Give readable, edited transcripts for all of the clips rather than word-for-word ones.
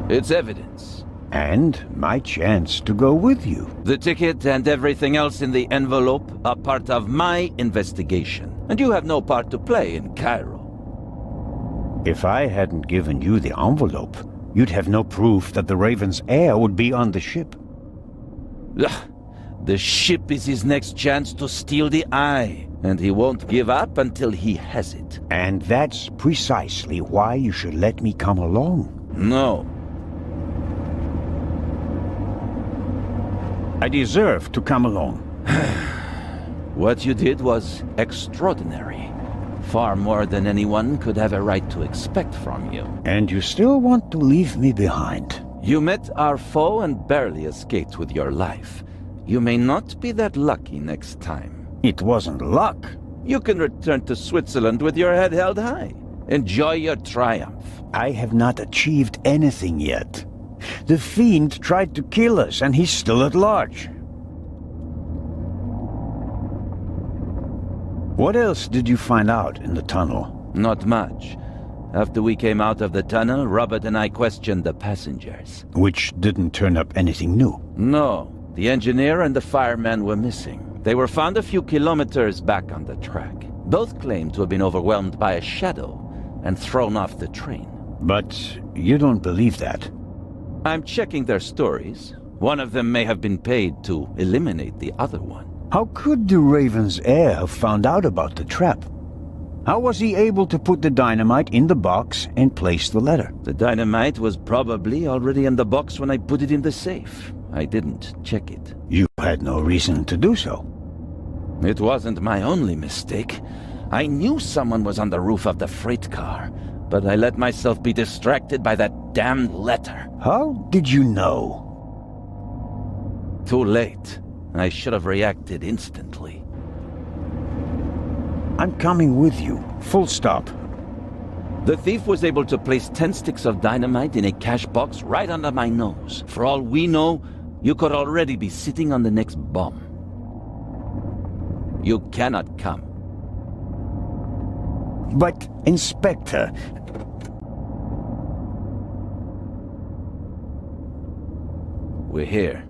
It's evidence. And my chance to go with you. The ticket and everything else in the envelope are part of my investigation. And you have no part to play in Cairo. If I hadn't given you the envelope, you'd have no proof that the Raven's heir would be on the ship. Ugh. The ship is his next chance to steal the eye, and he won't give up until he has it. And that's precisely why you should let me come along. No. I deserve to come along. What you did was extraordinary. Far more than anyone could have a right to expect from you. And you still want to leave me behind? You met our foe and barely escaped with your life. You may not be that lucky next time. It wasn't luck. You can return to Switzerland with your head held high. Enjoy your triumph. I have not achieved anything yet. The Fiend tried to kill us, and he's still at large. What else did you find out in the tunnel? Not much. After we came out of the tunnel, Robert and I questioned the passengers. Which didn't turn up anything new. No. The engineer and the fireman were missing. They were found a few kilometers back on the track. Both claimed to have been overwhelmed by a shadow and thrown off the train. But you don't believe that? I'm checking their stories. One of them may have been paid to eliminate the other one. How could the Raven's heir have found out about the trap? How was he able to put the dynamite in the box and place the letter? The dynamite was probably already in the box when I put it in the safe. I didn't check it. You had no reason to do so. It wasn't my only mistake. I knew someone was on the roof of the freight car, but I let myself be distracted by that damned letter. How did you know? Too late. I should have reacted instantly. I'm coming with you. Full stop. The thief was able to place 10 sticks of dynamite in a cash box right under my nose. For all we know, you could already be sitting on the next bomb. You cannot come. But, Inspector... We're here.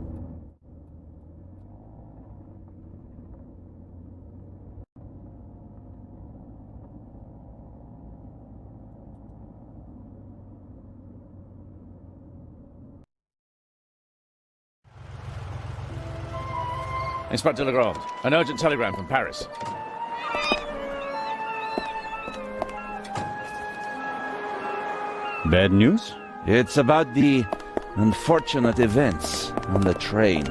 Inspector Legrand, an urgent telegram from Paris. Bad news? It's about the unfortunate events on the train,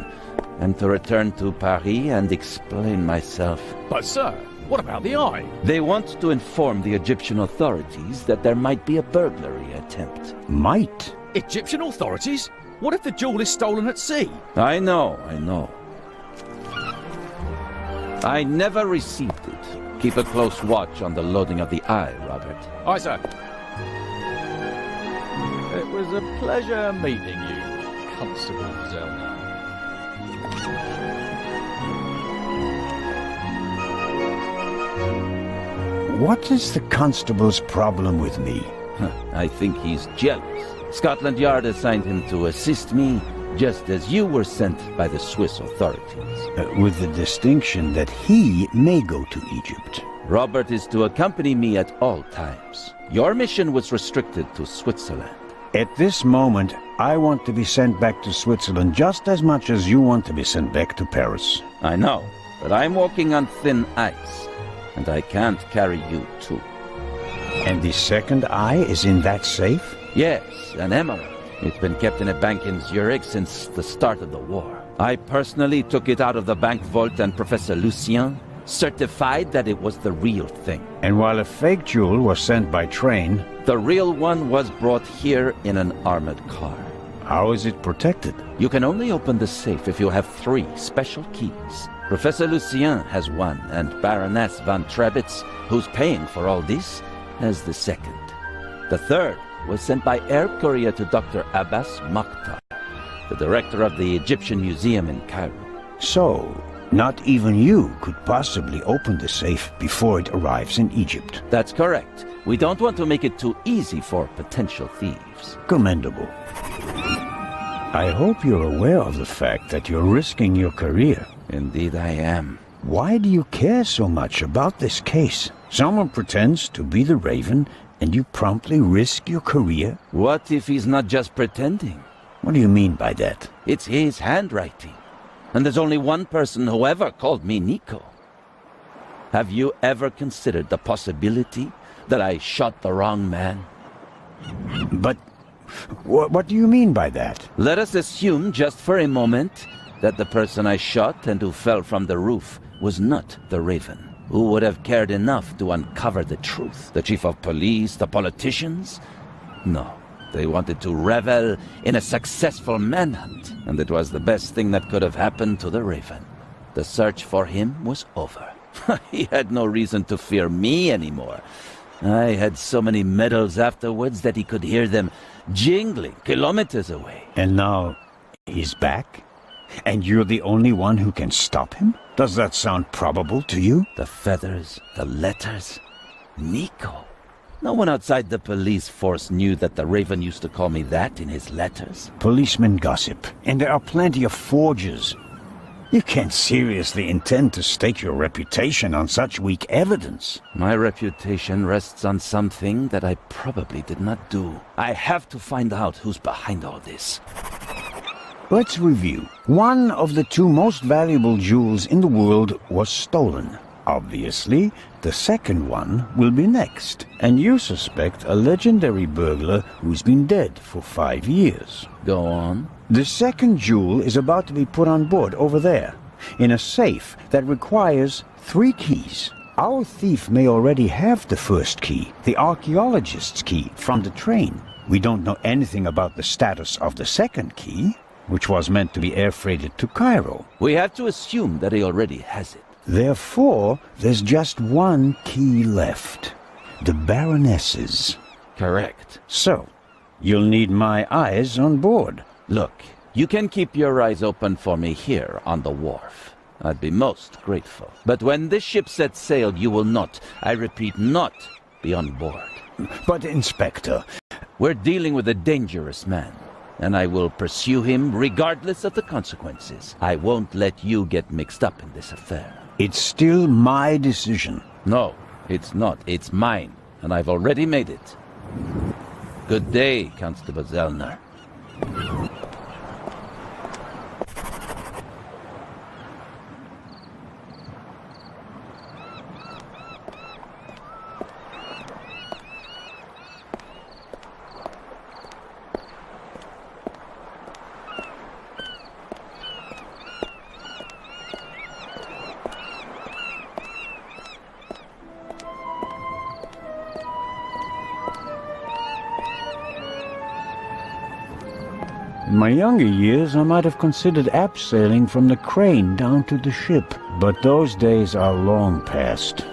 and to return to Paris and explain myself. But sir, what about the eye? They want to inform the Egyptian authorities that there might be a burglary attempt. Might? Egyptian authorities? What if the jewel is stolen at sea? I know. I never received it. Keep a close watch on the loading of the eye, Robert. Aye, sir. It was a pleasure meeting you, Constable Zellner. What is the constable's problem with me? I think he's jealous. Scotland Yard assigned him to assist me, just as you were sent by the Swiss authorities. With the distinction that he may go to Egypt. Robert is to accompany me at all times. Your mission was restricted to Switzerland. At this moment, I want to be sent back to Switzerland just as much as you want to be sent back to Paris. I know, but I'm walking on thin ice, and I can't carry you too. And the second eye is in that safe? Yes, an emerald. It's been kept in a bank in Zurich since the start of the war. I personally took it out of the bank vault, and Professor Lucien certified that it was the real thing. And while a fake jewel was sent by train, the real one was brought here in an armored car. How is it protected? You can only open the safe if you have 3 special keys. Professor Lucien has one, and Baroness von Trebitz, who's paying for all this, has the second. The third was sent by air courier to Dr. Abbas Mokhtar, the director of the Egyptian Museum in Cairo. So, Not even you could possibly open the safe before it arrives in Egypt. That's correct. We don't want to make it too easy for potential thieves. Commendable. I hope you're aware of the fact that you're risking your career. Indeed I am. Why do you care so much about this case? Someone pretends to be the Raven, and you promptly risk your career? What if he's not just pretending? What do you mean by that? It's his handwriting. And there's only one person who ever called me Nico. Have you ever considered the possibility that I shot the wrong man? But what do you mean by that? Let us assume just for a moment that the person I shot and who fell from the roof was not the Raven. Who would have cared enough to uncover the truth? The chief of police, the politicians? No. They wanted to revel in a successful manhunt, and it was the best thing that could have happened to the Raven. The search for him was over. He had no reason to fear me anymore. I had so many medals afterwards that he could hear them jingling kilometers away. And now he's back? And you're the only one who can stop him? Does that sound probable to you? The feathers, the letters. Nico. No one outside the police force knew that the Raven used to call me that in his letters. Policemen gossip, and there are plenty of forgers. You can't seriously intend to stake your reputation on such weak evidence. My reputation rests on something that I probably did not do. I have to find out who's behind all this. Let's review. One of the two most valuable jewels in the world was stolen. Obviously, the second one will be next. And you suspect a legendary burglar who's been dead for 5 years. Go on. The second jewel is about to be put on board over there, in a safe that requires 3 keys. Our thief may already have the first key, the archaeologist's key, from the train. We don't know anything about the status of the second key, which was meant to be air freighted to Cairo. We have to assume that he already has it. Therefore, there's just one key left. The Baroness's. Correct. So, you'll need my eyes on board. Look, you can keep your eyes open for me here on the wharf. I'd be most grateful. But when this ship sets sail, you will not, I repeat, not be on board. But, Inspector... We're dealing with a dangerous man, and I will pursue him regardless of the consequences. I won't let you get mixed up in this affair. It's still my decision. No, it's not. It's mine, and I've already made it. Good day, Constable Zellner. In my younger years, I might have considered abseiling from the crane down to the ship, but those days are long past.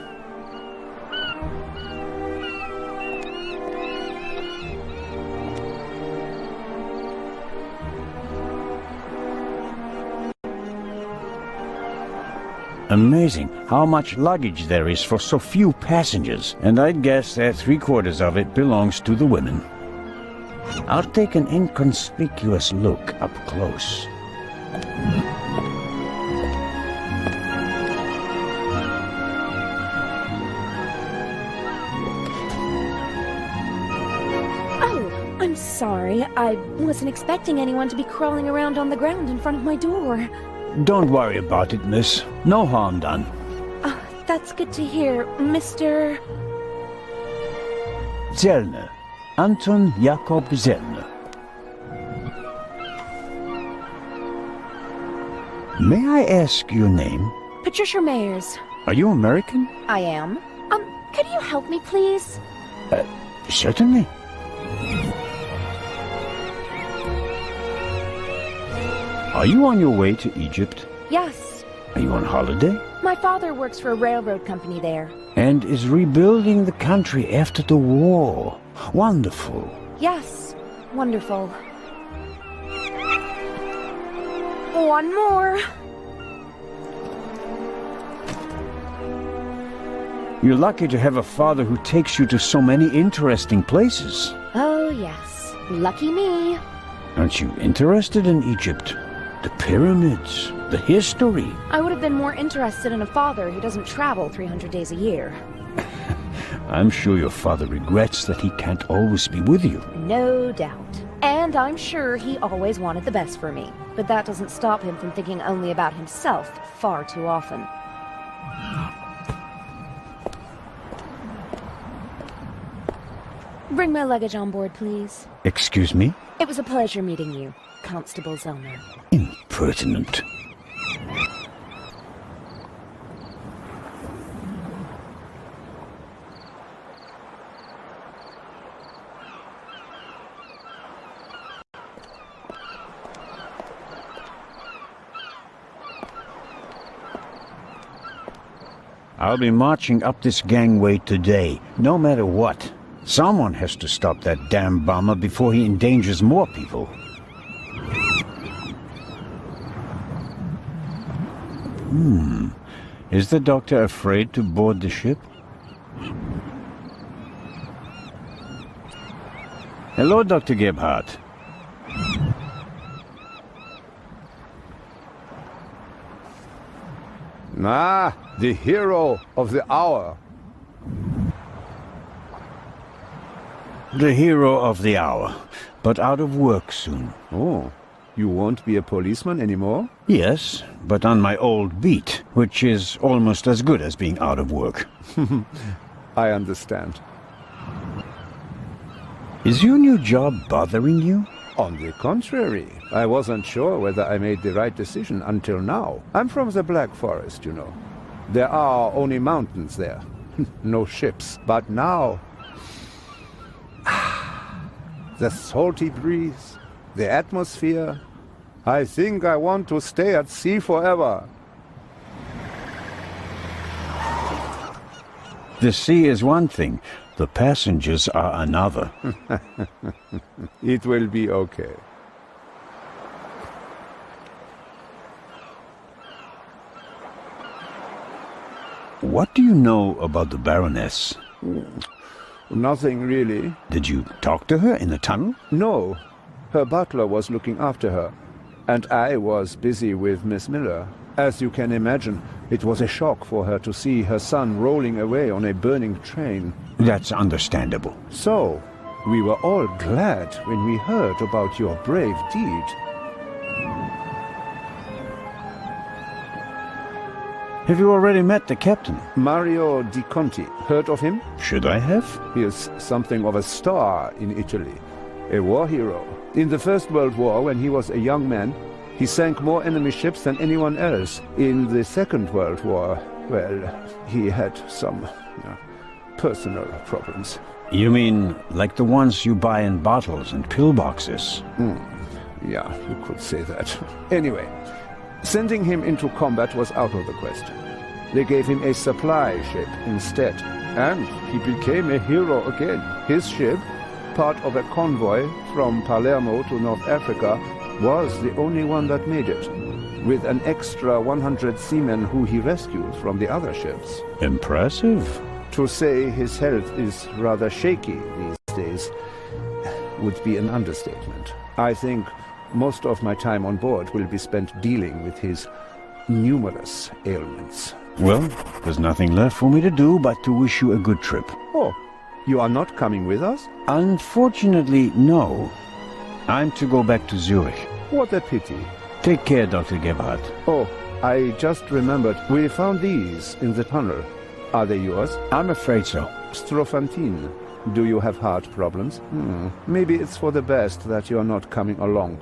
Amazing how much luggage there is for so few passengers, and I'd guess that 3/4 of it belongs to the women. I'll take an inconspicuous look up close. Oh, I'm sorry. I wasn't expecting anyone to be crawling around on the ground in front of my door. Don't worry about it, miss. No harm done. Oh, that's good to hear, Mr. Zellner. Anton Jakob Zellner. May I ask your name? Patricia Mayers. Are you American? I am. Could you help me, please? Certainly. Are you on your way to Egypt? Yes. Are you on holiday? My father works for a railroad company there. And is rebuilding the country after the war. Wonderful. Yes. Wonderful. One more. You're lucky to have a father who takes you to so many interesting places. Oh, yes. Lucky me. Aren't you interested in Egypt? The pyramids, the history. I would have been more interested in a father who doesn't travel 300 days a year. I'm sure your father regrets that he can't always be with you. No doubt. And I'm sure he always wanted the best for me. But that doesn't stop him from thinking only about himself far too often. Bring my luggage on board, please. Excuse me? It was a pleasure meeting you, Constable Zellner. Impertinent. I'll be marching up this gangway today, no matter what. Someone has to stop that damn bomber before he endangers more people. Is the doctor afraid to board the ship? Hello, Dr. Gebhardt. Ah, the hero of the hour. The hero of the hour, but out of work soon. Oh, you won't be a policeman anymore? Yes, but on my old beat, which is almost as good as being out of work. I understand. Is your new job bothering you? On the contrary, I wasn't sure whether I made the right decision until now. I'm from the Black Forest, you know. There are only mountains there. No ships. But now... the salty breeze, the atmosphere... I think I want to stay at sea forever. The sea is one thing, the passengers are another. It will be okay. What do you know about the Baroness? Nothing really. Did you talk to her in the tunnel? No. Her butler was looking after her, and I was busy with Miss Miller. As you can imagine, it was a shock for her to see her son rolling away on a burning train. That's understandable. So, we were all glad when we heard about your brave deed. Have you already met the captain? Mario Di Conti. Heard of him? Should I have? He is something of a star in Italy. A war hero. In the First World War, when he was a young man, he sank more enemy ships than anyone else. In the Second World War, well, he had some personal problems. You mean like the ones you buy in bottles and pillboxes? Yeah, you could say that. Anyway, sending him into combat was out of the question. They gave him a supply ship instead, and he became a hero again. His ship, part of a convoy from Palermo to North Africa, was the only one that made it, with an extra 100 seamen who he rescued from the other ships. Impressive. To say his health is rather shaky these days would be an understatement. I think most of my time on board will be spent dealing with his numerous ailments. Well, there's nothing left for me to do but to wish you a good trip. Oh, you are not coming with us? Unfortunately, no. I'm to go back to Zurich. What a pity. Take care, Dr. Gebhardt. Oh, I just remembered. We found these in the tunnel. Are they yours? I'm afraid so. Strophantine. Do you have heart problems? Maybe it's for the best that you're not coming along.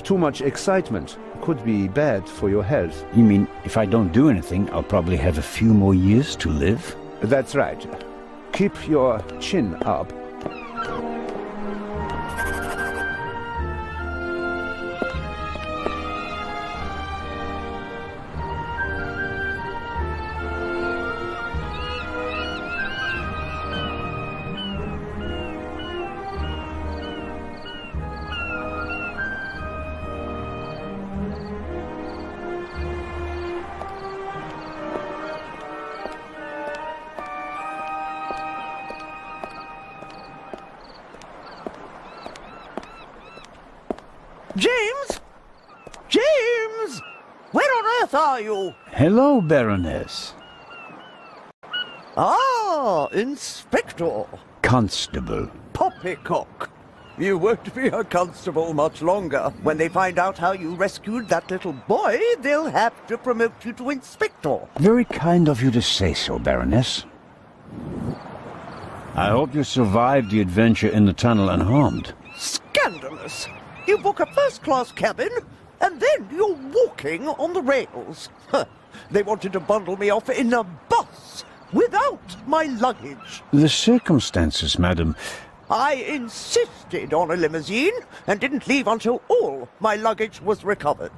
Too much excitement could be bad for your health. You mean if I don't do anything, I'll probably have a few more years to live? That's right. Keep your chin up. James? James! Where on earth are you? Hello, Baroness. Ah, Inspector. Constable. Poppycock. You won't be a constable much longer. When they find out how you rescued that little boy, they'll have to promote you to Inspector. Very kind of you to say so, Baroness. I hope you survived the adventure in the tunnel unharmed. Scandalous! You book a first-class cabin, and then you're walking on the rails. Huh. They wanted to bundle me off in a bus, without my luggage. The circumstances, madam. I insisted on a limousine, and didn't leave until all my luggage was recovered.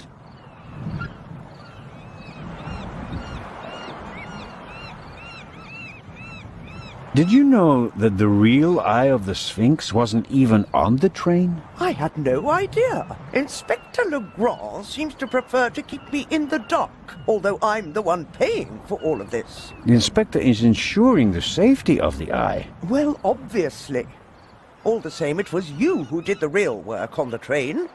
Did you know that the real Eye of the Sphinx wasn't even on the train? I had no idea. Inspector Legrand seems to prefer to keep me in the dark, although I'm the one paying for all of this. The inspector is ensuring the safety of the Eye. Well, obviously. All the same, it was you who did the real work on the train.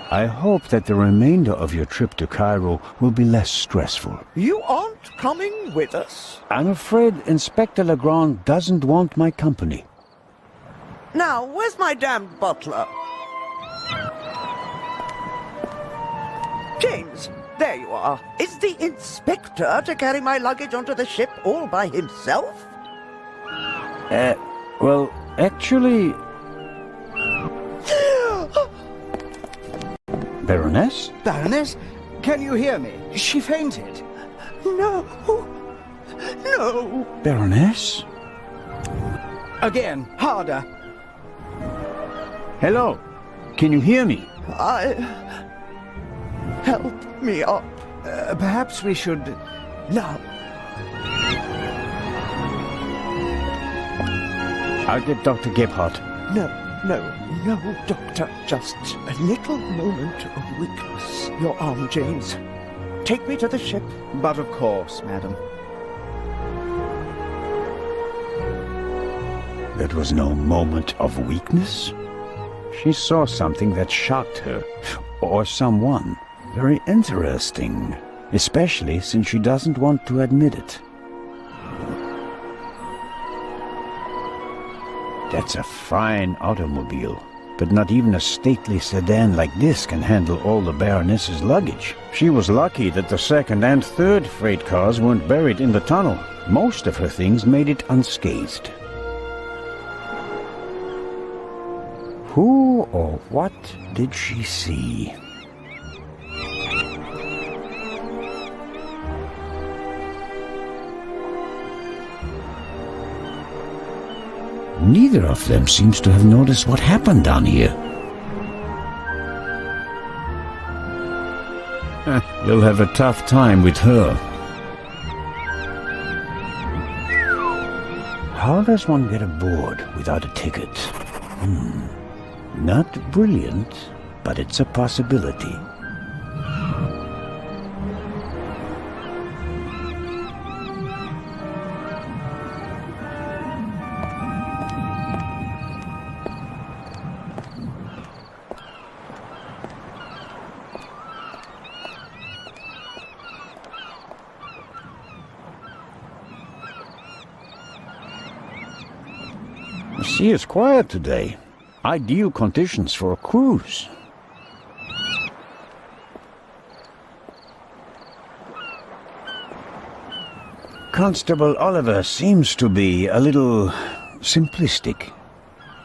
I hope that the remainder of your trip to Cairo will be less stressful. You aren't coming with us? I'm afraid Inspector Legrand doesn't want my company. Now, where's my damned butler? James, there you are. Is the inspector to carry my luggage onto the ship all by himself? Well, actually... Baroness? Baroness, can you hear me? She fainted. No. No. Baroness? Again, harder. Hello? Can you hear me? Help me up. Perhaps we should... Now. I'll get Dr. Gebhardt. No, Doctor. Just a little moment of weakness. Your arm, James. Take me to the ship. But of course, madam. That was no moment of weakness. She saw something that shocked her, or someone. Very interesting, especially since she doesn't want to admit it. That's a fine automobile, but not even a stately sedan like this can handle all the Baroness's luggage. She was lucky that the second and third freight cars weren't buried in the tunnel. Most of her things made it unscathed. Who or what did she see? Neither of them seems to have noticed what happened down here. You'll have a tough time with her. How does one get aboard without a ticket? Not brilliant, but it's a possibility. The sea is quiet today. Ideal conditions for a cruise. Constable Oliver seems to be a little simplistic.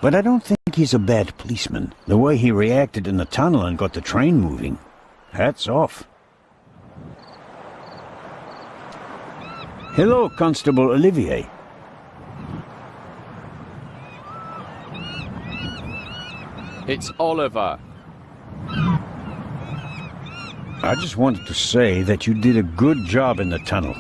But I don't think he's a bad policeman. The way he reacted in the tunnel and got the train moving. Hats off. Hello, Constable Olivier. It's Oliver. I just wanted to say that you did a good job in the tunnel.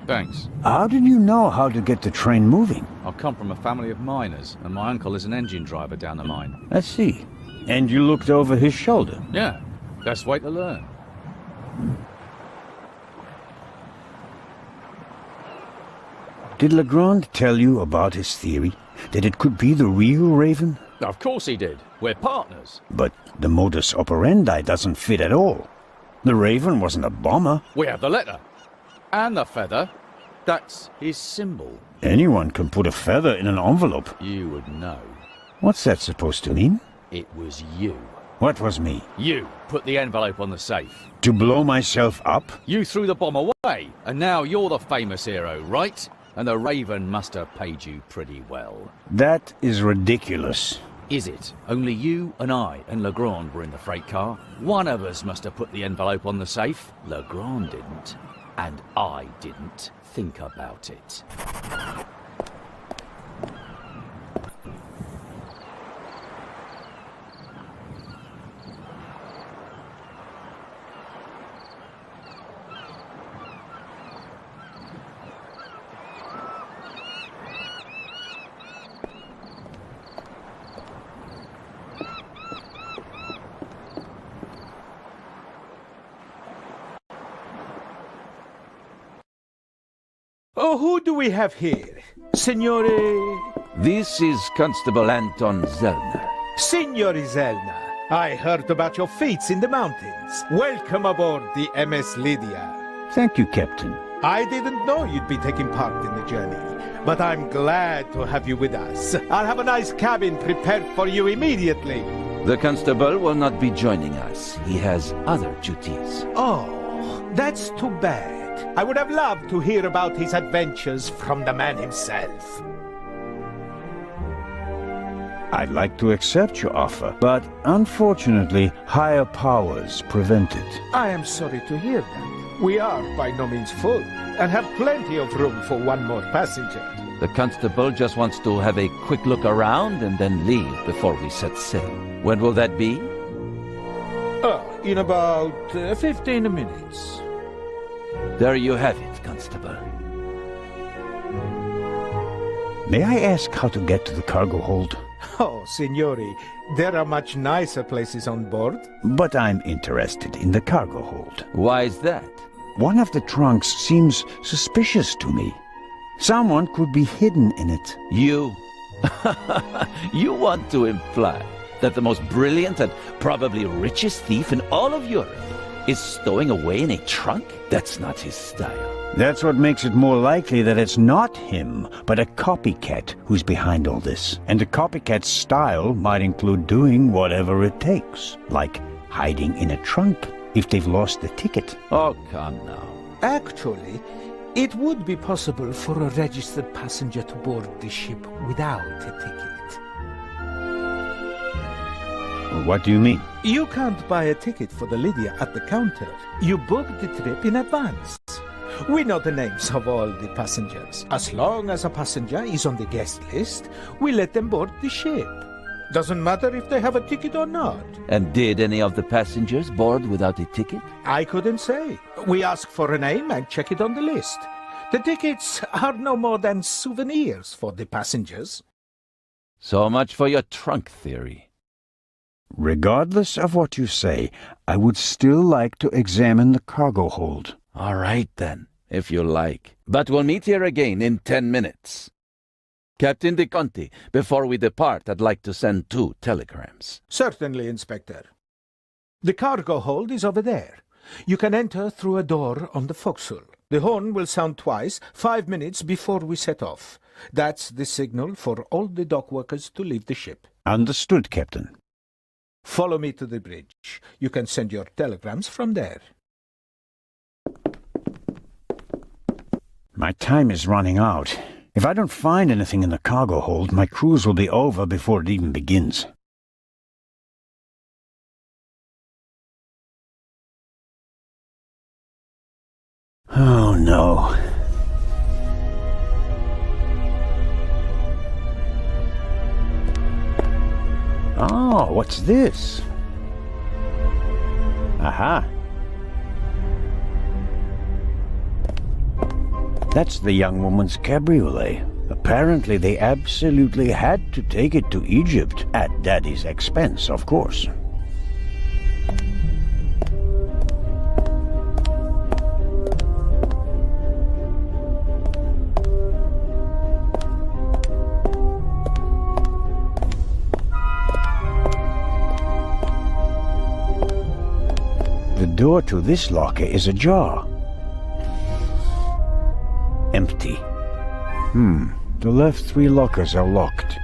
Thanks. How did you know how to get the train moving? I come from a family of miners, and my uncle is an engine driver down the mine. I see. And you looked over his shoulder? Yeah, best way to learn. Did Legrand tell you about his theory? That it could be the real Raven? Of course he did. We're partners. But the modus operandi doesn't fit at all. The Raven wasn't a bomber. We have the letter. And the feather. That's his symbol. Anyone can put a feather in an envelope. You would know. What's that supposed to mean? It was you. What was me? You put the envelope on the safe. To blow myself up? You threw the bomb away, and now you're the famous hero, right? And the Raven must have paid you pretty well. That is ridiculous. Is it? Only you and I and Legrand were in the freight car. One of us must have put the envelope on the safe. Legrand didn't. And I didn't think about it. Oh, who do we have here? Signore... This is Constable Anton Zellner. Signore Zelna. I heard about your feats in the mountains. Welcome aboard the MS Lydia. Thank you, Captain. I didn't know you'd be taking part in the journey, but I'm glad to have you with us. I'll have a nice cabin prepared for you immediately. The constable will not be joining us. He has other duties. Oh, that's too bad. I would have loved to hear about his adventures from the man himself. I'd like to accept your offer, but unfortunately, higher powers prevent it. I am sorry to hear that. We are by no means full, and have plenty of room for one more passenger. The constable just wants to have a quick look around and then leave before we set sail. When will that be? In about 15 minutes. There you have it, Constable. May I ask how to get to the cargo hold? Oh, signori, there are much nicer places on board. But I'm interested in the cargo hold. Why is that? One of the trunks seems suspicious to me. Someone could be hidden in it. You? You want to imply that the most brilliant and probably richest thief in all of Europe is stowing away in a trunk? That's not his style. That's what makes it more likely that it's not him, but a copycat who's behind all this. And a copycat's style might include doing whatever it takes, like hiding in a trunk if they've lost the ticket. Oh, come now. Actually, it would be possible for a registered passenger to board the ship without a ticket. What do you mean? You can't buy a ticket for the Lydia at the counter. You book the trip in advance. We know the names of all the passengers. As long as a passenger is on the guest list, we let them board the ship. Doesn't matter if they have a ticket or not. And did any of the passengers board without a ticket? I couldn't say. We ask for a name and check it on the list. The tickets are no more than souvenirs for the passengers. So much for your trunk theory. Regardless of what you say, I would still like to examine the cargo hold. All right, then, if you like. But we'll meet here again in 10 minutes. Captain De Conti, before we depart, I'd like to send 2 telegrams. Certainly, Inspector. The cargo hold is over there. You can enter through a door on the forecastle. The horn will sound twice, 5 minutes before we set off. That's the signal for all the dock workers to leave the ship. Understood, Captain. Follow me to the bridge. You can send your telegrams from there. My time is running out. If I don't find anything in the cargo hold, my cruise will be over before it even begins. Oh, no. Oh, what's this? Aha. That's the young woman's cabriolet. Apparently they absolutely had to take it to Egypt, at Daddy's expense, of course. door to this locker is ajar. Empty. The left 3 lockers are locked.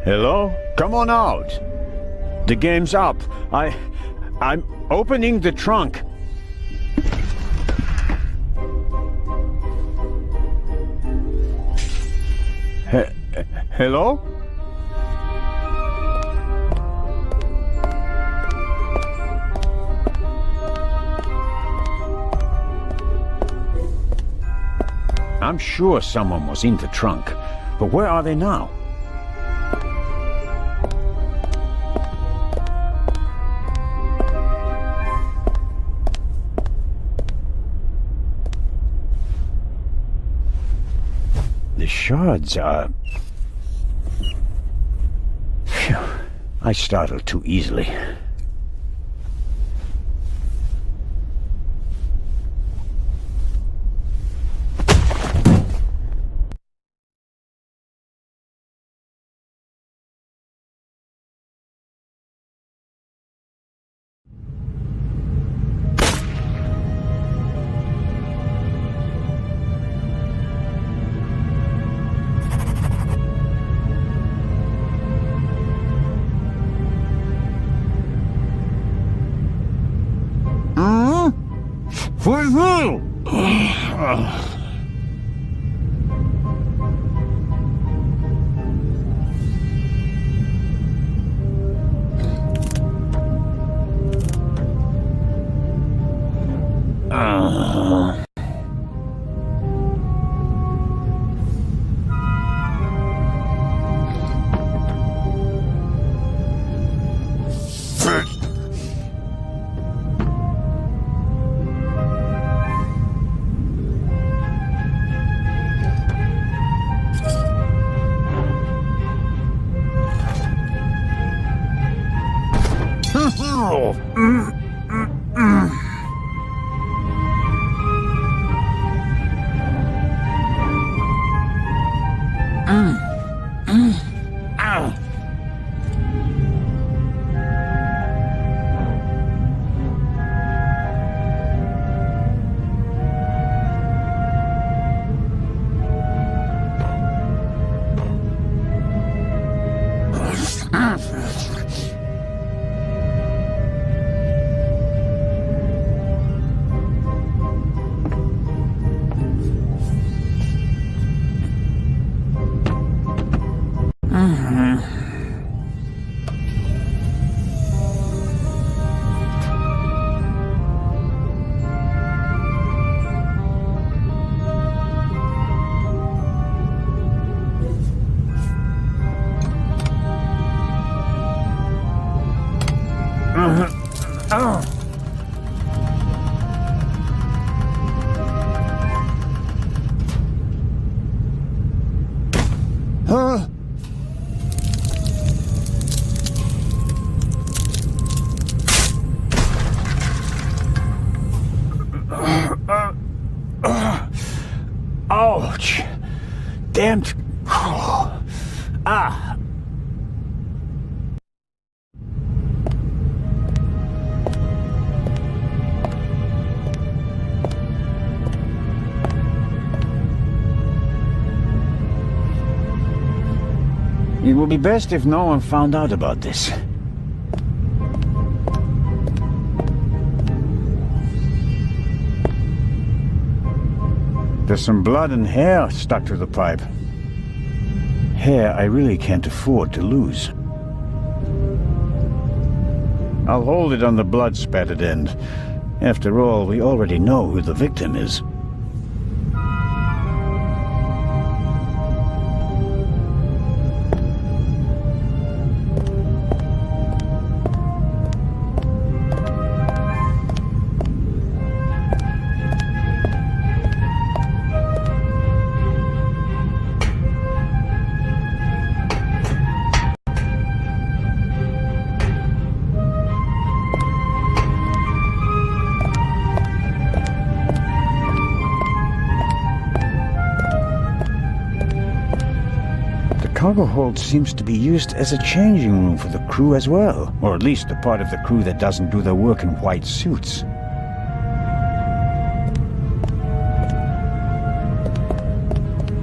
Hello? Come on out. The game's up. I'm opening the trunk. Hello? I'm sure someone was in the trunk, but where are they now? The shards are... Phew. I startled too easily. Fulfill! Ouch! Damned... Ah! It would be best if no one found out about this. There's some blood and hair stuck to the pipe. Hair I really can't afford to lose. I'll hold it on the blood-spattered end. After all, we already know who the victim is. cargo hold seems to be used as a changing room for the crew as well, or at least the part of the crew that doesn't do their work in white suits.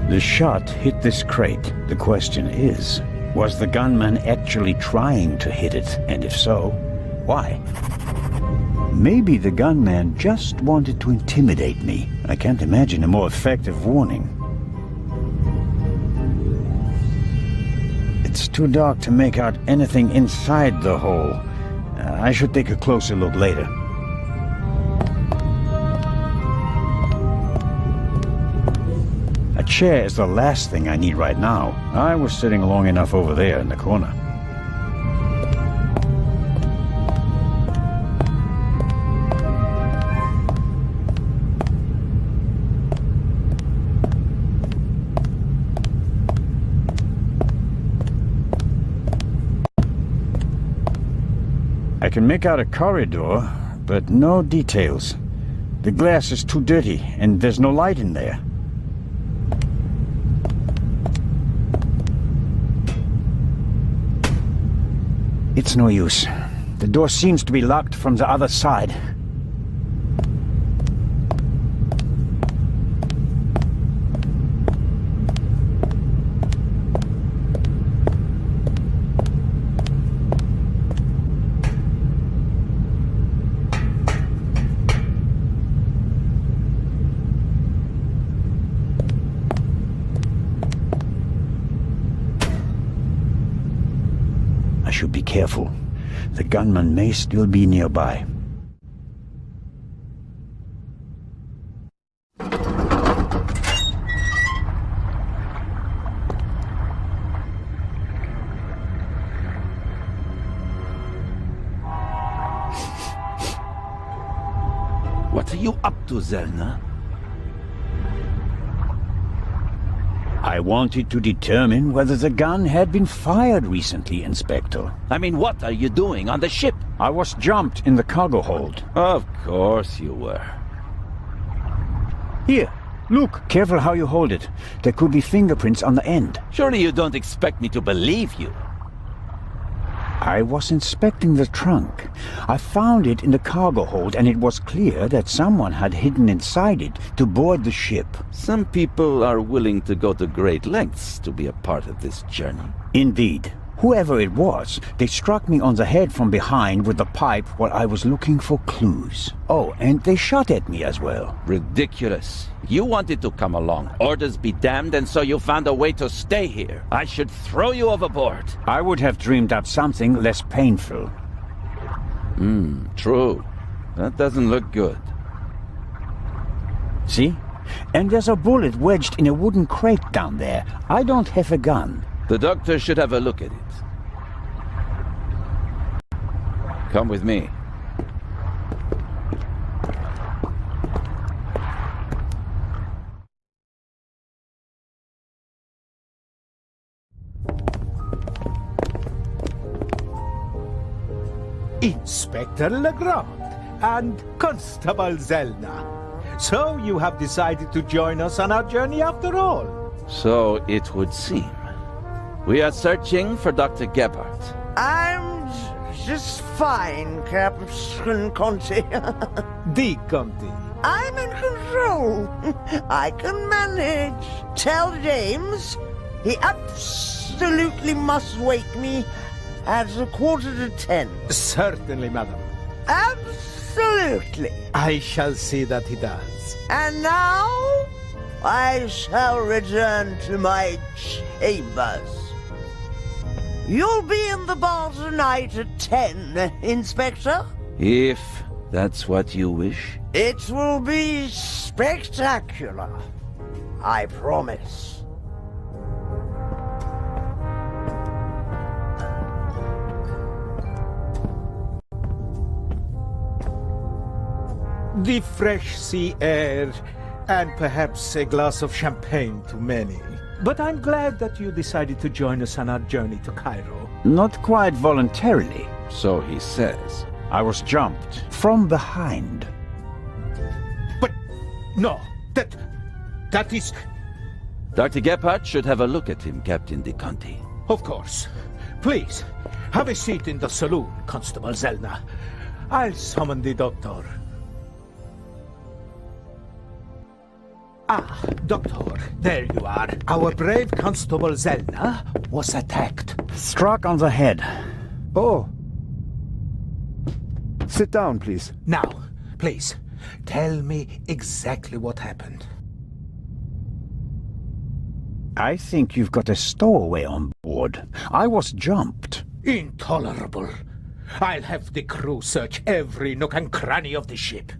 The shot hit this crate. The question is, was the gunman actually trying to hit it? And if so, why? Maybe the gunman just wanted to intimidate me. I can't imagine a more effective warning. It's too dark to make out anything inside the hole. I should take a closer look later. A chair is the last thing I need right now. I was sitting long enough over there in the corner. I can make out a corridor, but no details. The glass is too dirty, and there's no light in there. It's no use. The door seems to be locked from the other side. I should be careful. The gunman may still be nearby. What are you up to, Zelna? I wanted to determine whether the gun had been fired recently, Inspector. I mean, what are you doing on the ship? I was jumped in the cargo hold. Of course you were. Here, look. Careful how you hold it. There could be fingerprints on the end. Surely you don't expect me to believe you. I was inspecting the trunk. I found it in the cargo hold, and it was clear that someone had hidden inside it to board the ship. Some people are willing to go to great lengths to be a part of this journey. Indeed. Whoever it was, they struck me on the head from behind with the pipe while I was looking for clues. Oh, and they shot at me as well. Ridiculous. You wanted to come along. Orders be damned, and so you found a way to stay here. I should throw you overboard. I would have dreamed up something less painful. True. That doesn't look good. See? And there's a bullet wedged in a wooden crate down there. I don't have a gun. The doctor should have a look at it. Come with me. Inspector Legrand and Constable Zelna. So you have decided to join us on our journey after all? So it would seem. We are searching for Dr. Gebhardt. I'm just fine, Captain Conti. Conti. I'm in control. I can manage. Tell James he absolutely must wake me at 10:15. Certainly, madam. Absolutely. I shall see that he does. And now I shall return to my chambers. You'll be in the bar tonight at 10, Inspector? If that's what you wish. It will be spectacular. I promise. The fresh sea air, and perhaps a glass of champagne to many. But I'm glad that you decided to join us on our journey to Cairo. Not quite voluntarily. So he says. I was jumped from behind. But no, that is... Dr. Gebhardt should have a look at him, Captain de Conti. Of course. Please, have a seat in the saloon, Constable Zellner. I'll summon the doctor. Ah, Doctor, there you are. Our brave Constable Zellner was attacked. Struck on the head. Oh. Sit down, please. Now, please, tell me exactly what happened. I think you've got a stowaway on board. I was jumped. Intolerable. I'll have the crew search every nook and cranny of the ship.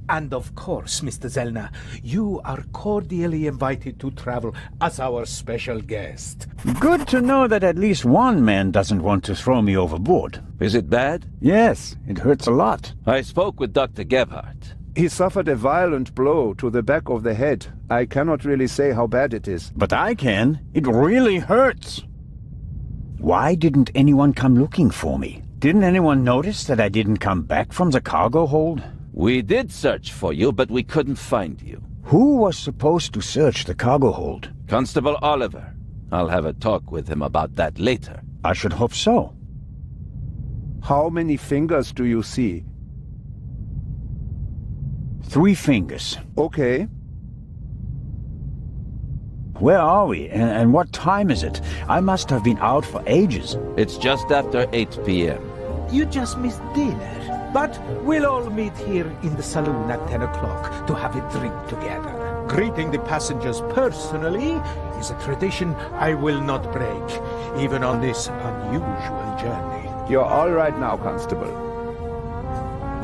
And of course, Mr. Zellner, you are cordially invited to travel as our special guest. Good to know that at least one man doesn't want to throw me overboard. Is it bad? Yes, it hurts a lot. I spoke with Dr. Gebhardt. He suffered a violent blow to the back of the head. I cannot really say how bad it is. But I can. It really hurts. Why didn't anyone come looking for me? Didn't anyone notice that I didn't come back from the cargo hold? We did search for you, but we couldn't find you. Who was supposed to search the cargo hold? Constable Oliver. I'll have a talk with him about that later. I should hope so. How many fingers do you see? 3 fingers. Okay. Where are we? And what time is it? I must have been out for ages. It's just after 8 p.m. You just missed dinner. But we'll all meet here in the saloon at 10 o'clock to have a drink together. Greeting the passengers personally is a tradition I will not break, even on this unusual journey. You're all right now, Constable.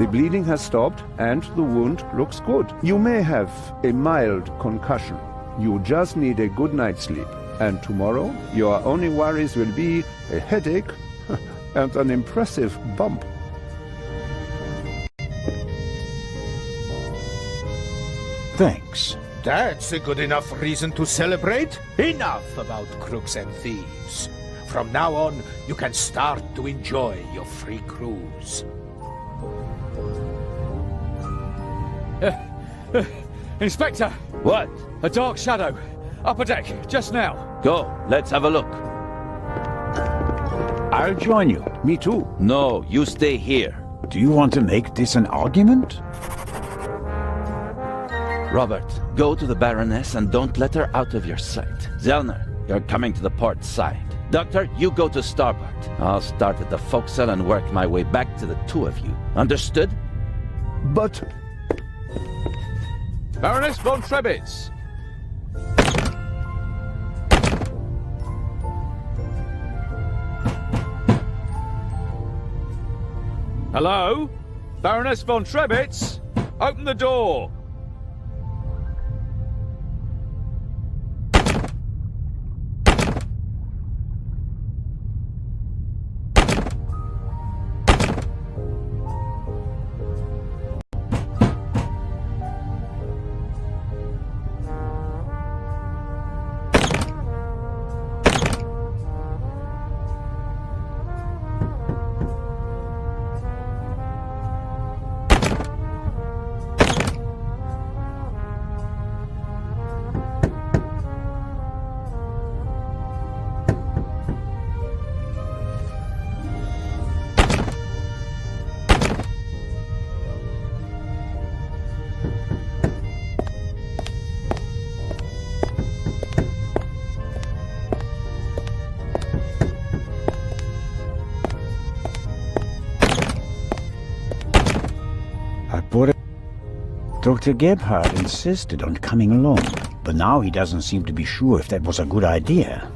The bleeding has stopped and the wound looks good. You may have a mild concussion. You just need a good night's sleep. And tomorrow, your only worries will be a headache and an impressive bump. Thanks. That's a good enough reason to celebrate. Enough about crooks and thieves. From now on, you can start to enjoy your free cruise. Inspector! What? A dark shadow. Upper deck, just now. Go, let's have a look. I'll join you. Me too. No, you stay here. Do you want to make this an argument? Robert, go to the Baroness and don't let her out of your sight. Zellner, you're coming to the port side. Doctor, you go to starboard. I'll start at the forecastle and work my way back to the 2 of you. Understood? But... Baroness von Trebitz! Hello? Baroness von Trebitz? Open the door! Dr. Gebhardt insisted on coming along, but now he doesn't seem to be sure if that was a good idea.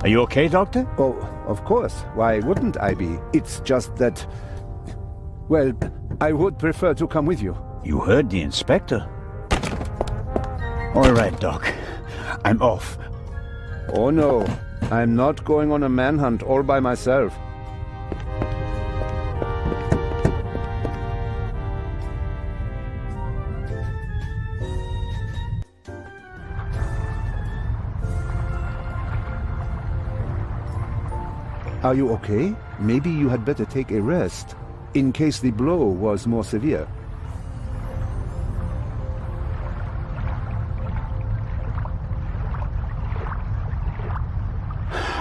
Are you okay, Doctor? Oh, of course. Why wouldn't I be? It's just that... Well, I would prefer to come with you. You heard the inspector. All right, Doc. I'm off. Oh no, I'm not going on a manhunt all by myself. Are you okay? Maybe you had better take a rest, in case the blow was more severe.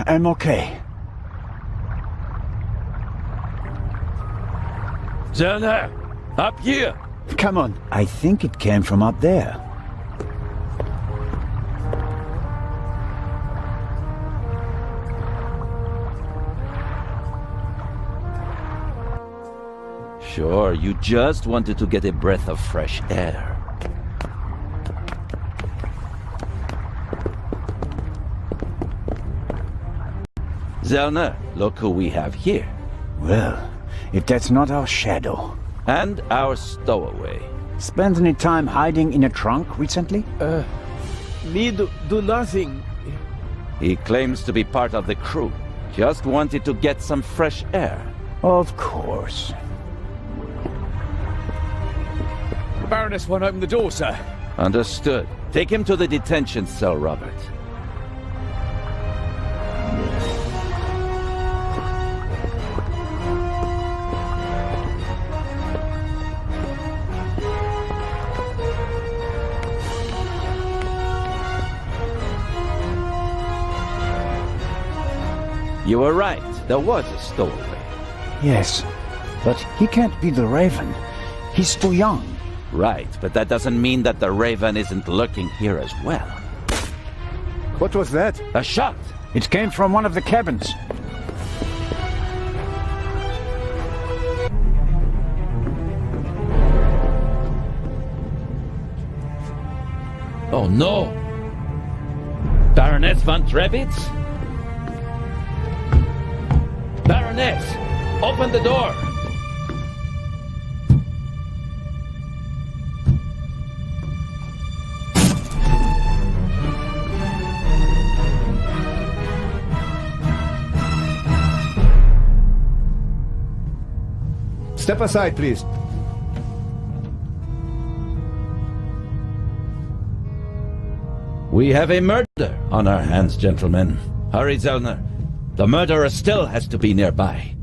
I'm okay. Zellner! Up here! Come on. I think it came from up there. Sure, you just wanted to get a breath of fresh air. Zellner, look who we have here. Well, if that's not our shadow. And our stowaway. Spent any time hiding in a trunk recently? Me do nothing. He claims to be part of the crew. Just wanted to get some fresh air. Of course. The Baroness won't open the door, sir. Understood. Take him to the detention cell, Robert. You were right. There was a stowaway. Yes, but he can't be the Raven. He's too young. Right, but that doesn't mean that the Raven isn't lurking here as well. What was that? A shot! It came from one of the cabins. Oh no! Baroness von Trebitz? Baroness! Open the door! Step aside, please. We have a murder on our hands, gentlemen. Hurry, Zellner. The murderer still has to be nearby.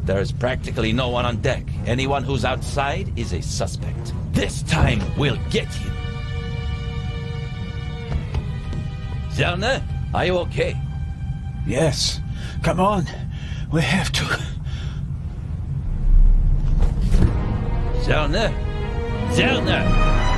There's practically no one on deck. Anyone who's outside is a suspect. This time, we'll get him. Zellner, are you okay? Yes. Come on. We have to. Zellner? Zellner!